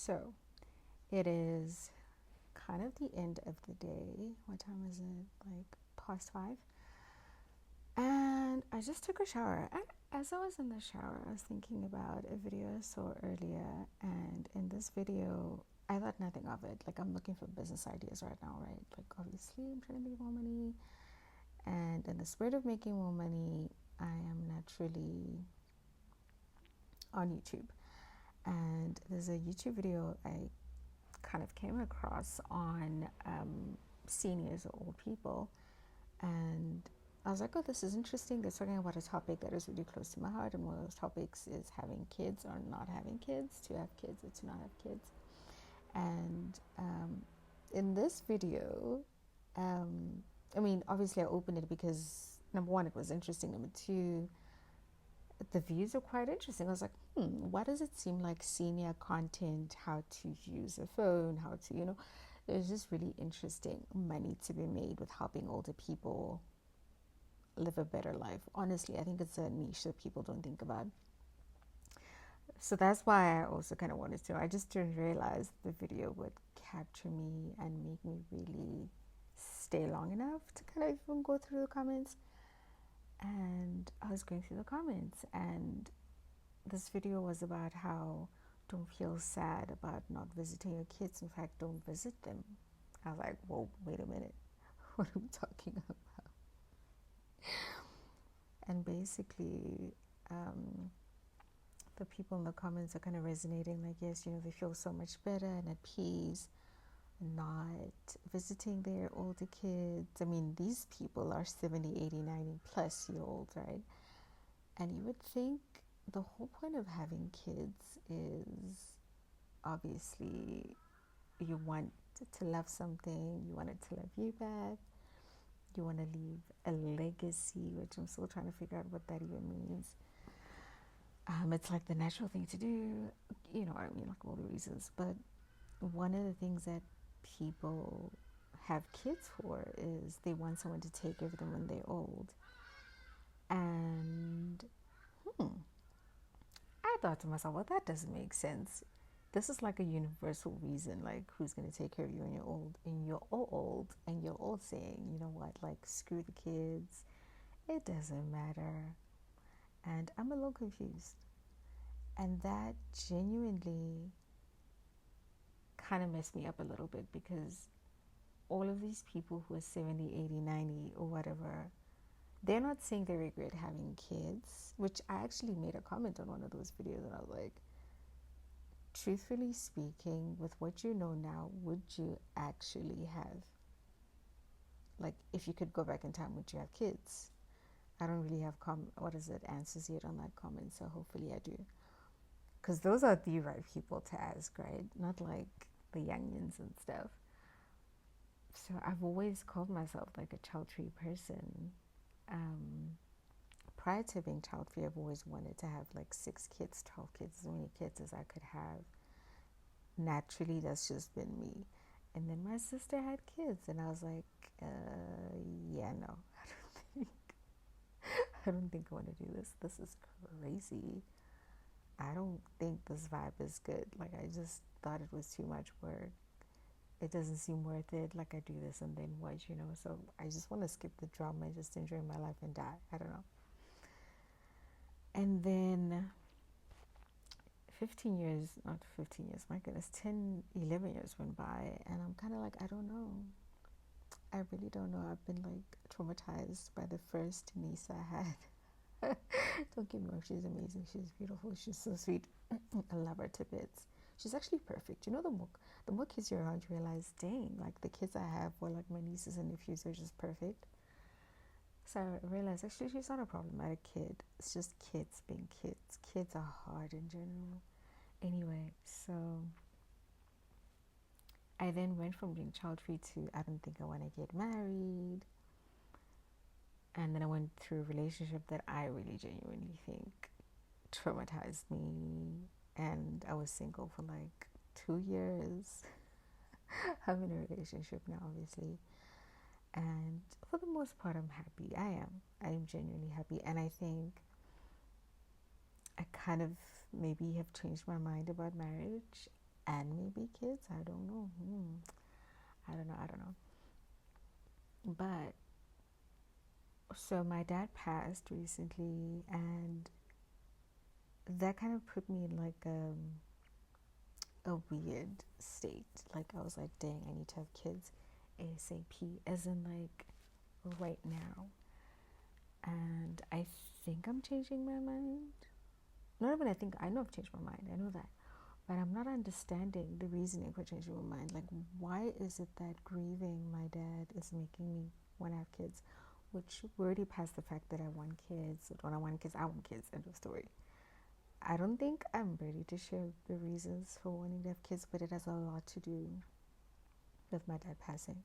So it is kind of the end of the day. What time is it? Like past 5. And I just took a shower. And as I was in the shower, I was thinking about a video I saw earlier. And in this video, I thought nothing of it. Like, I'm looking for business ideas right now, right? Like, obviously, I'm trying to make more money. And in the spirit of making more money, I am naturally on YouTube. And there's a YouTube video I kind of came across on seniors or old people. And I was like, oh, this is interesting. They're talking about a topic that is really close to my heart. And one of those topics is having kids or not having kids, to have kids or to not have kids. And in this video, obviously I opened it because, number one, it was interesting. Number two, the views are quite interesting. I was like, why does it seem like senior content, how to use a phone, how to, there's just really interesting money to be made with helping older people live a better life. Honestly, I think it's a niche that people don't think about. So that's why I also kind of wanted to. I just didn't realize the video would capture me and make me really stay long enough to kind of even go through the comments. And I was going through the comments, and this video was about how don't feel sad about not visiting your kids. In fact, don't visit them. I was like, whoa, wait a minute. What are we talking about? And basically, the people in the comments are kind of resonating like, yes, they feel so much better and at peace not visiting their older kids. I mean, these people are 70, 80, 90 plus year olds, right? And you would think the whole point of having kids is obviously you want to love something, you want it to love you back, you want to leave a legacy, which I'm still trying to figure out what that even means. It's like the natural thing to do, like all the reasons. But one of the things that people have kids for is they want someone to take care of them when they're old. And I thought to myself, well, that doesn't make sense. This is like a universal reason, like who's going to take care of you when you're old. And you're all old, and you're all saying, you know what, like screw the kids. It doesn't matter. And I'm a little confused. And that genuinely kind of messed me up a little bit, because all of these people who are 70, 80, 90 or whatever, they're not saying they regret having kids, which I actually made a comment on one of those videos, and I was like, truthfully speaking, with what you know now, would you actually have, like, if you could go back in time, would you have kids? I don't really have answers yet on that comment, so hopefully I do. Because those are the right people to ask, right? Not like the youngins and stuff. So I've always called myself like a child-free person. Prior to being child-free, I've always wanted to have like 6 kids, 12 kids, as many kids as I could have. Naturally, that's just been me. And then my sister had kids, and I was like, yeah, no, I don't think I want to do this. This is crazy. I don't think this vibe is good. Like, I just thought it was too much work. It doesn't seem worth it. Like, I do this and then what, So I just want to skip the drama and just enjoy my life and die. I don't know. And then 15 years, not 15 years, my goodness, 10, 11 years went by, and I'm kind of like, I don't know. I really don't know. I've been like traumatized by the first niece I had. Don't get me wrong, she's amazing. She's beautiful. She's so sweet. I love her to bits. She's actually perfect. The more kids you're around, you realize, dang, like the kids I have, or like my nieces and nephews, are just perfect. So I realized actually she's not a problematic kid. It's just kids being kids. Kids are hard in general. Anyway, so I then went from being child-free to I don't think I want to get married. And then I went through a relationship that I really genuinely think traumatized me. And I was single for like 2 years. I'm in a relationship now, obviously. And for the most part, I'm happy. I am genuinely happy. And I think I kind of maybe have changed my mind about marriage. and maybe kids. I don't know. I don't know. I don't know. But so my dad passed recently, and that kind of put me in like a weird state. Like I was like, dang, I need to have kids ASAP, as in like right now. And I think I'm changing my mind. Not even I think, I know I've changed my mind. I know that. But I'm not understanding the reasoning for changing my mind. Like, why is it that grieving my dad is making me want to have kids? Which we're already past the fact that I want kids. When I want kids, I want kids. End of story. I don't think I'm ready to share the reasons for wanting to have kids, but it has a lot to do with my dad passing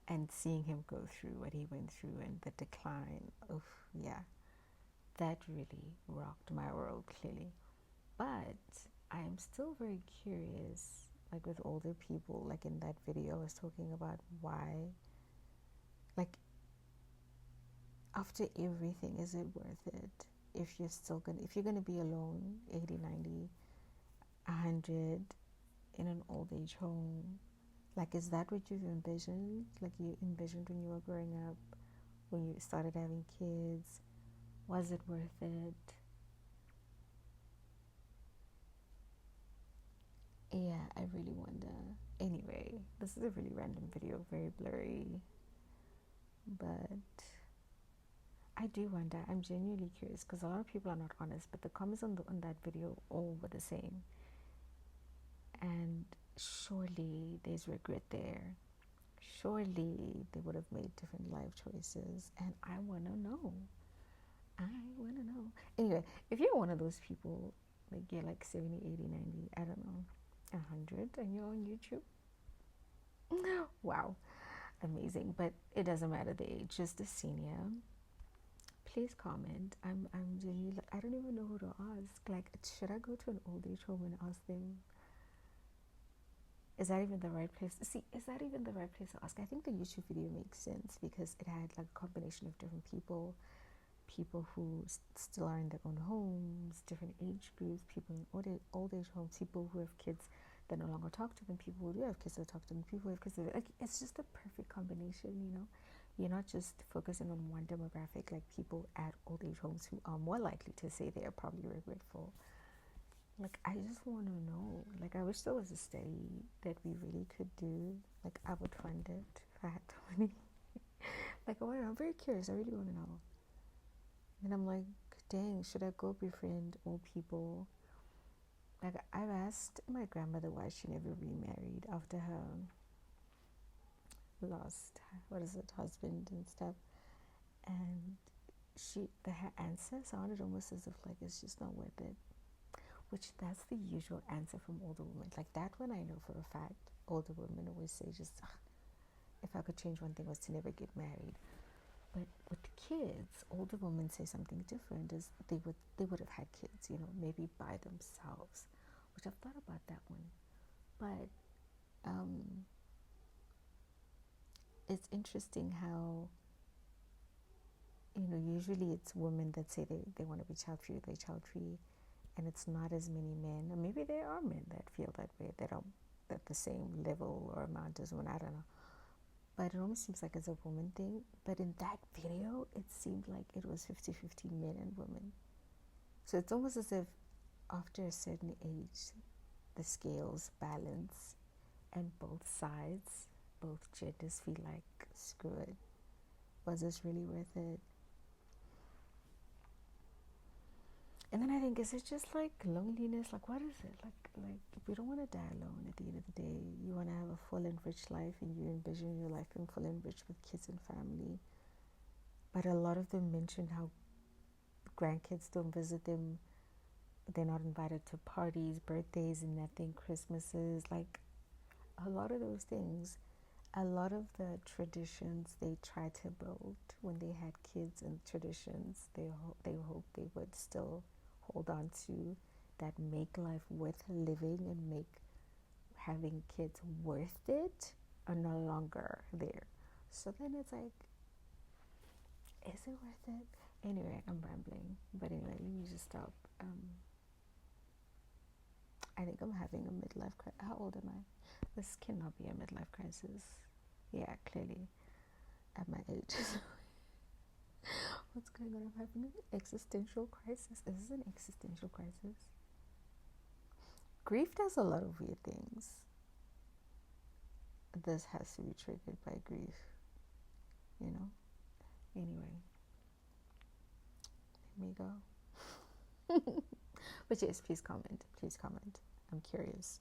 and seeing him go through what he went through and the decline. Oof, yeah, that really rocked my world clearly. But I'm still very curious, like with older people, like in that video, I was talking about why, like, after everything, is it worth it? If you're gonna be alone 80, 90, 100 in an old age home, like, is that what you've envisioned? Like you envisioned when you were growing up, when you started having kids? Was it worth it? Yeah, I really wonder. Anyway, this is a really random video, very blurry, but I do wonder. I'm genuinely curious because a lot of people are not honest, but the comments on that video all were the same. And surely there's regret there. Surely they would have made different life choices. And I want to know. I want to know. Anyway, if you're one of those people, like you're like 70, 80, 90, I don't know, 100, and you're on YouTube, wow, amazing. But it doesn't matter the age, just a senior. Please comment. I'm genuinely, I don't even know who to ask. Like, should I go to an old age home and ask them? Is that even the right place? See, is that even the right place to ask? I think the YouTube video makes sense because it had like a combination of different people, people who still are in their own homes, different age groups, people in old age homes, people who have kids that no longer talk to them, people who do have kids that talk to them, people who have kids that, like, it's just a perfect combination, you know? You're not just focusing on one demographic, like people at old age homes who are more likely to say they are probably regretful. Like, I just want to know. Like, I wish there was a study that we really could do. Like, I would fund it if I had the money. Like, I'm very curious. I really want to know. And I'm like, dang, should I go befriend old people? Like, I've asked my grandmother why she never remarried after her lost, husband and stuff. And her answer sounded almost as if, like, it's just not worth it. Which, that's the usual answer from older women. Like, that one I know for a fact. Older women always say, just, if I could change one thing was to never get married. But with kids, older women say something different. Is they would have had kids, you know, maybe by themselves. Which I've thought about that one. But it's interesting how, you know, usually it's women that say they want to be child free, they're child free, and it's not as many men, or maybe there are men that feel that way, that are at the same level or amount as women, I don't know. But it almost seems like it's a woman thing. But in that video, it seemed like it was 50-50 men and women. So it's almost as if after a certain age, the scales balance and both sides, both genders feel like, screw it. Was this really worth it? And then I think, is it just like loneliness? Like, what is it? Like we don't want to die alone at the end of the day. You want to have a full and rich life, and you envision your life being full and rich with kids and family. But a lot of them mention how grandkids don't visit them. They're not invited to parties, birthdays, and nothing, Christmases. Like, a lot of those things, a lot of the traditions they tried to build when they had kids, and traditions they hope they would still hold on to, that make life worth living and make having kids worth it, are no longer there. So then it's like, is it worth it? Anyway, I'm rambling. But anyway, let me just stop. I think I'm having a midlife crisis. How old am I? This cannot be a midlife crisis. Yeah, clearly at my age. What's going on? I'm having an existential crisis. Is this an existential crisis? Grief does a lot of weird things. This has to be triggered by grief, you know? Anyway, there we go. But yes, please comment. Please comment. I'm curious.